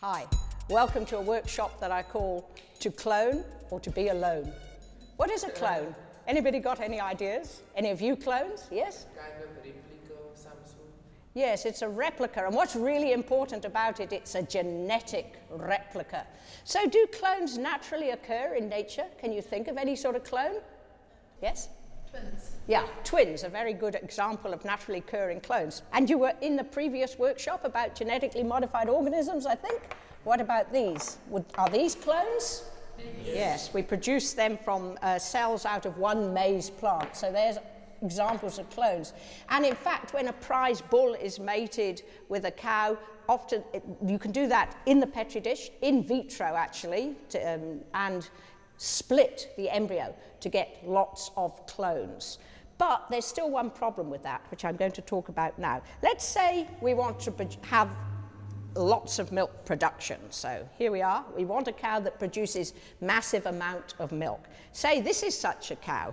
Hi, welcome to a workshop that I call To Clone or To Be Alone. What is a clone? Anybody got any ideas? Any of you clones? Yes? Kind of replica of some sort. Yes, it's a replica, and what's really important about it, it's a genetic replica. So do clones naturally occur in nature? Can you think of any sort of clone? Yes? Twins. Yeah, twins, a very good example of naturally occurring clones. And you were in the previous workshop about genetically modified organisms, I think. What about these? Are these clones? Yes, we produce them from cells out of one maize plant. So there's examples of clones. And in fact, when a prize bull is mated with a cow, often you can do that in the petri dish, in vitro actually, and split the embryo to get lots of clones. But there's still one problem with that, which I'm going to talk about now. Let's say we want to have lots of milk production. So here we are. We want a cow that produces massive amount of milk. Say this is such a cow.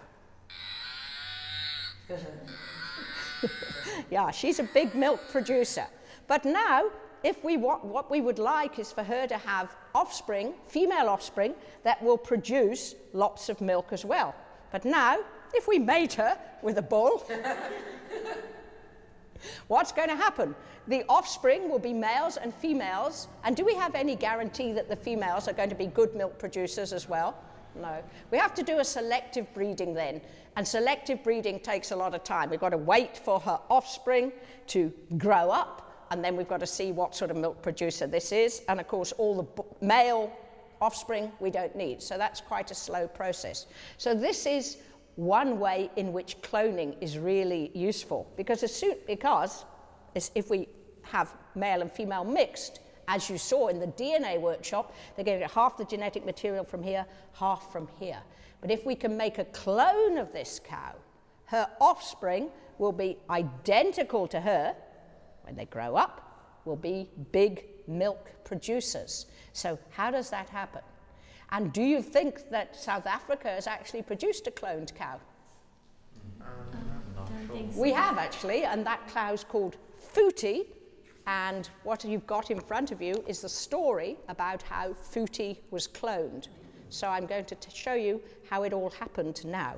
Yeah, she's a big milk producer. But now, if we want, what we would like is for her to have offspring, female offspring, that will produce lots of milk as well. But now, if we mate her with a bull, what's going to happen? The offspring will be males and females, and do we have any guarantee that the females are going to be good milk producers as well? No. We have to do a selective breeding then, and selective breeding takes a lot of time. We've got to wait for her offspring to grow up, and then we've got to see what sort of milk producer this is, and of course all the male offspring we don't need, so that's quite a slow process. So this is one way in which cloning is really useful, because if we have male and female mixed, as you saw in the DNA workshop, they're going to get half the genetic material from here, half from here. But if we can make a clone of this cow, her offspring will be identical to her. When they grow up, will be big milk producers. So how does that happen? And do you think that South Africa has actually produced a cloned cow? We have actually, and that cow's called Footy, and what you've got in front of you is the story about how Footy was cloned. So I'm going to show you how it all happened now.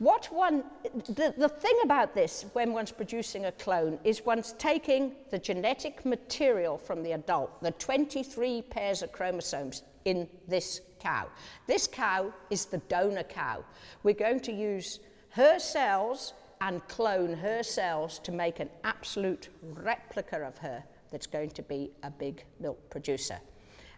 The thing about this, when one's producing a clone, is one's taking the genetic material from the adult, the 23 pairs of chromosomes in this cow. This cow is the donor cow. We're going to use her cells and clone her cells to make an absolute replica of her that's going to be a big milk producer.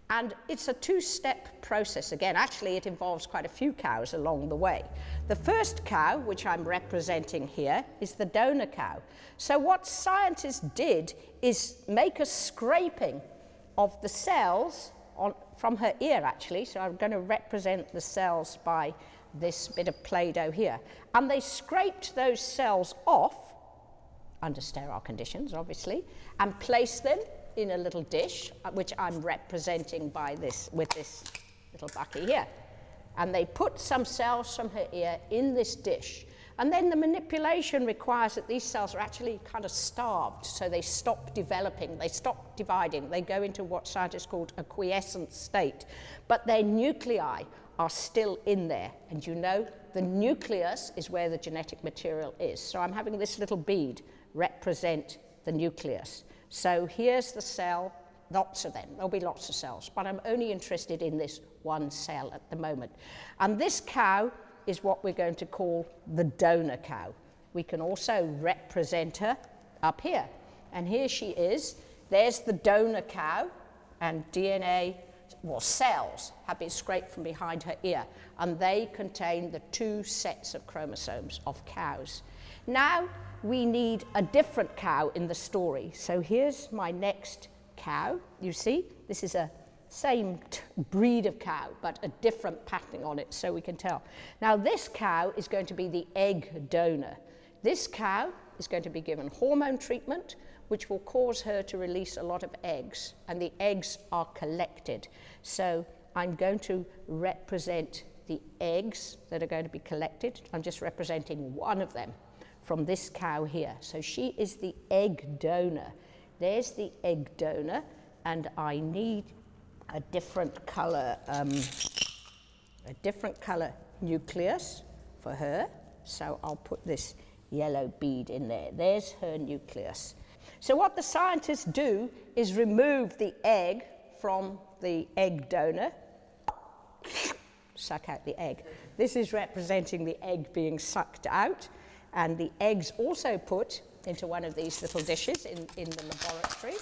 And it's a two-step process. Again, actually, it involves quite a few cows along the way. The first cow, which I'm representing here, is the donor cow. So what scientists did is make a scraping of the cells from her ear, actually. So I'm going to represent the cells by this bit of Play-Doh here. And they scraped those cells off, under sterile conditions, obviously, and placed them in a little dish, which I'm representing with this little bucky here. And they put some cells from her ear in this dish. And then the manipulation requires that these cells are actually kind of starved, so they stop developing, they stop dividing, they go into what scientists call a quiescent state. But their nuclei are still in there. And you know, the nucleus is where the genetic material is. So I'm having this little bead represent the nucleus. So here's the cell, lots of them, there'll be lots of cells, but I'm only interested in this one cell at the moment. And this cow is what we're going to call the donor cow. We can also represent her up here. And here she is, there's the donor cow, and DNA, well, cells have been scraped from behind her ear, and they contain the two sets of chromosomes of cows. Now, we need a different cow in the story. So here's my next cow. You see, this is a same breed of cow, but a different patterning on it, so we can tell. Now, this cow is going to be the egg donor. This cow is going to be given hormone treatment, which will cause her to release a lot of eggs, and the eggs are collected. So I'm going to represent the eggs that are going to be collected. I'm just representing one of them from this cow here. So she is the egg donor. There's the egg donor, and I need a different colour nucleus for her. So I'll put this yellow bead in there. There's her nucleus. So what the scientists do is remove the egg from the egg donor, suck out the egg. This is representing the egg being sucked out, and the egg's also put into one of these little dishes in the laboratory.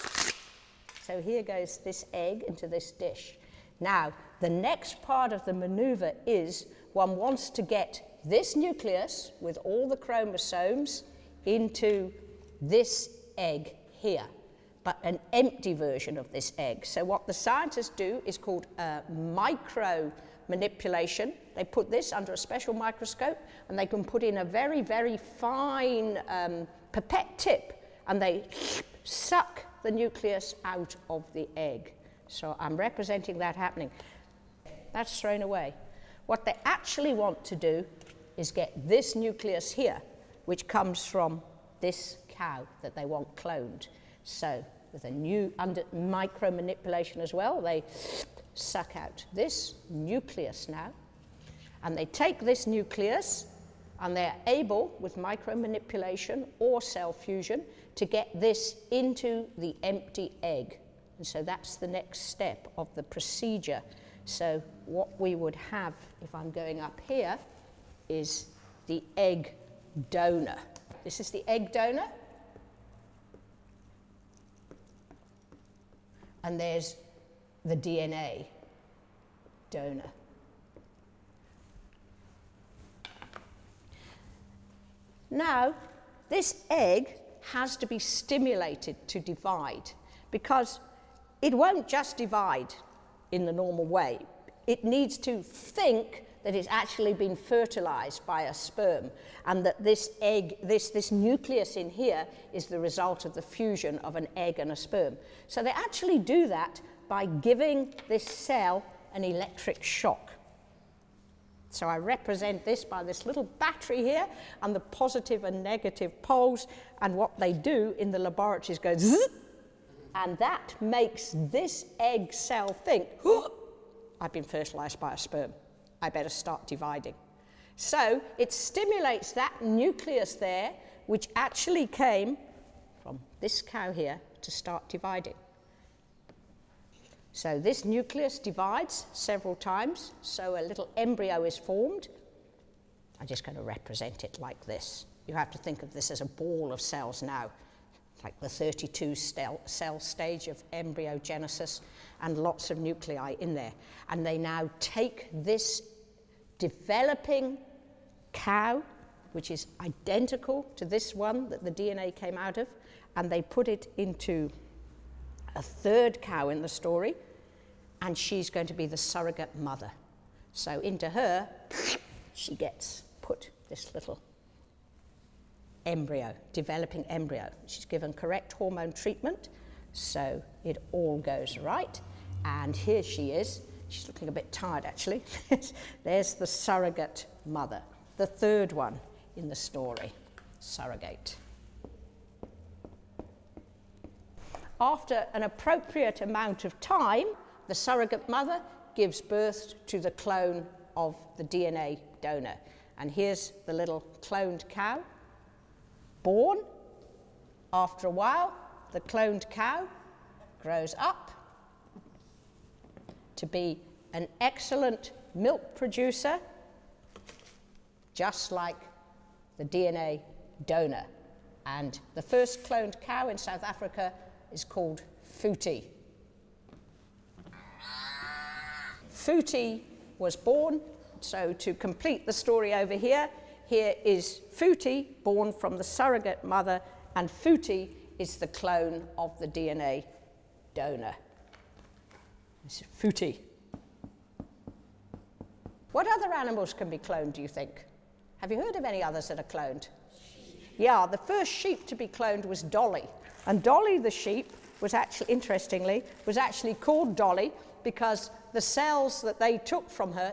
So here goes this egg into this dish. Now, the next part of the maneuver is one wants to get this nucleus with all the chromosomes into this egg here, but an empty version of this egg. So what the scientists do is called micro manipulation. They put this under a special microscope, and they can put in a very, very fine pipette tip, and they suck the nucleus out of the egg. So I'm representing that happening. That's thrown away. What they actually want to do is get this nucleus here, which comes from this cow that they want cloned. So with a new micro manipulation as well, they suck out this nucleus now, and they take this nucleus, and they're able, with micro manipulation or cell fusion, to get this into the empty egg. And so that's the next step of the procedure. So what we would have, if I'm going up here, is the egg donor. This is the egg donor. And there's the DNA donor. Now, this egg has to be stimulated to divide, because it won't just divide in the normal way. It needs to think that it's actually been fertilized by a sperm, and that this egg, this nucleus in here is the result of the fusion of an egg and a sperm. So they actually do that by giving this cell an electric shock. So I represent this by this little battery here, and the positive and negative poles, and what they do in the laboratory is go zzz, and that makes this egg cell think, oh, I've been fertilized by a sperm. I better start dividing. So it stimulates that nucleus there, which actually came from this cow here, to start dividing. So this nucleus divides several times, so a little embryo is formed. I'm just going to represent it like this. You have to think of this as a ball of cells now, like the 32 cell stage of embryogenesis, and lots of nuclei in there. And they now take this developing cow, which is identical to this one that the DNA came out of, and they put it into a third cow in the story, and she's going to be the surrogate mother. So into her, she gets put this little embryo, developing embryo. She's given correct hormone treatment, so it all goes right. And here she is. She's looking a bit tired, actually. There's the surrogate mother, the third one in the story, surrogate. After an appropriate amount of time, the surrogate mother gives birth to the clone of the DNA donor. And here's the little cloned cow, born. After a while, the cloned cow grows up to be an excellent milk producer, just like the DNA donor. And the first cloned cow in South Africa is called Futi. Futi was born, so to complete the story over here, here is Futi, born from the surrogate mother, and Futi is the clone of the DNA donor. This is Futi. What other animals can be cloned, do you think? Have you heard of any others that are cloned? Yeah, the first sheep to be cloned was Dolly. And Dolly the sheep was actually, interestingly, was actually called Dolly because the cells that they took from her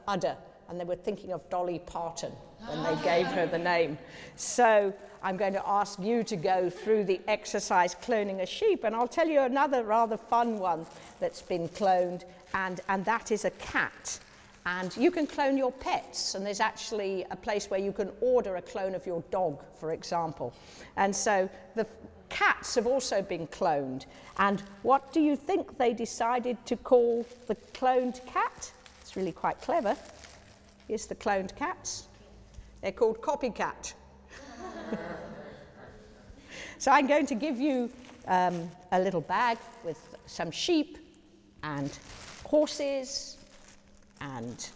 udder, and they were thinking of Dolly Parton. when they gave her the name. So I'm going to ask you to go through the exercise cloning a sheep, and I'll tell you another rather fun one that's been cloned, and that is a cat. And you can clone your pets, and there's actually a place where you can order a clone of your dog, for example. And so the cats have also been cloned. And what do you think they decided to call the cloned cat? It's really quite clever. Here's the cloned cats. They're called copycat. So I'm going to give you a little bag with some sheep and horses and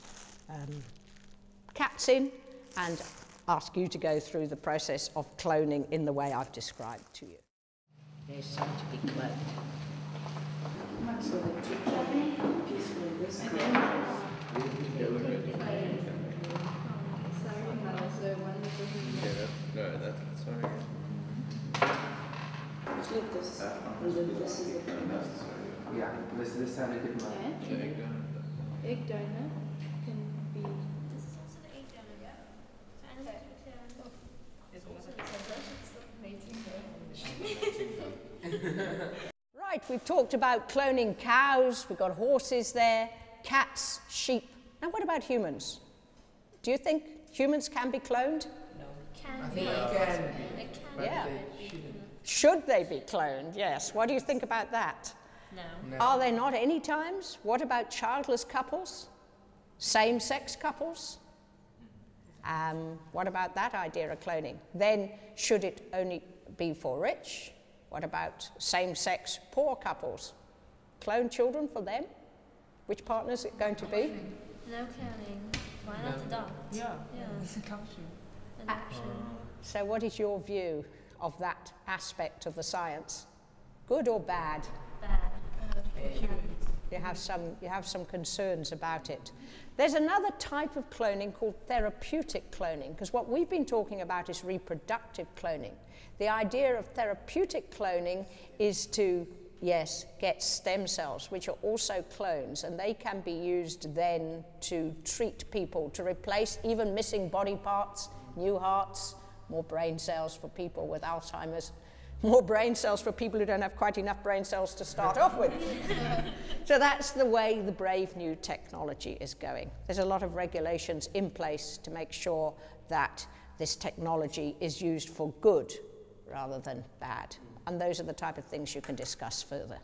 cats in, and ask you to go through the process of cloning in the way I've described to you. There's some to be cloned. No, that's sorry. This is it. Ja, this zijn het maar. Egg donor can be. This is also the egg donor, yeah? Right, we've talked about cloning cows, we've got horses there, cats, sheep. Now what about humans? Do you think humans can be cloned? Can They be. can They can Yeah. be. Should they be cloned? Yes. What do you think about that? No. Are there not any times? What about childless couples? Same-sex couples? What about that idea of cloning? Then, should it only be for rich? What about same-sex poor couples? Clone children for them? Which partner is it going to be? No cloning. Why not adopt? Yeah. Yeah. Adoption. Adoption. So what is your view of that aspect of the science? Good or bad? Bad. You have some concerns about it. There's another type of cloning called therapeutic cloning, because what we've been talking about is reproductive cloning. The idea of therapeutic cloning is to, yes, get stem cells, which are also clones, and they can be used then to treat people, to replace even missing body parts, new hearts, more brain cells for people with Alzheimer's, more brain cells for people who don't have quite enough brain cells to start off with. So that's the way the brave new technology is going. There's a lot of regulations in place to make sure that this technology is used for good rather than bad. And those are the type of things you can discuss further.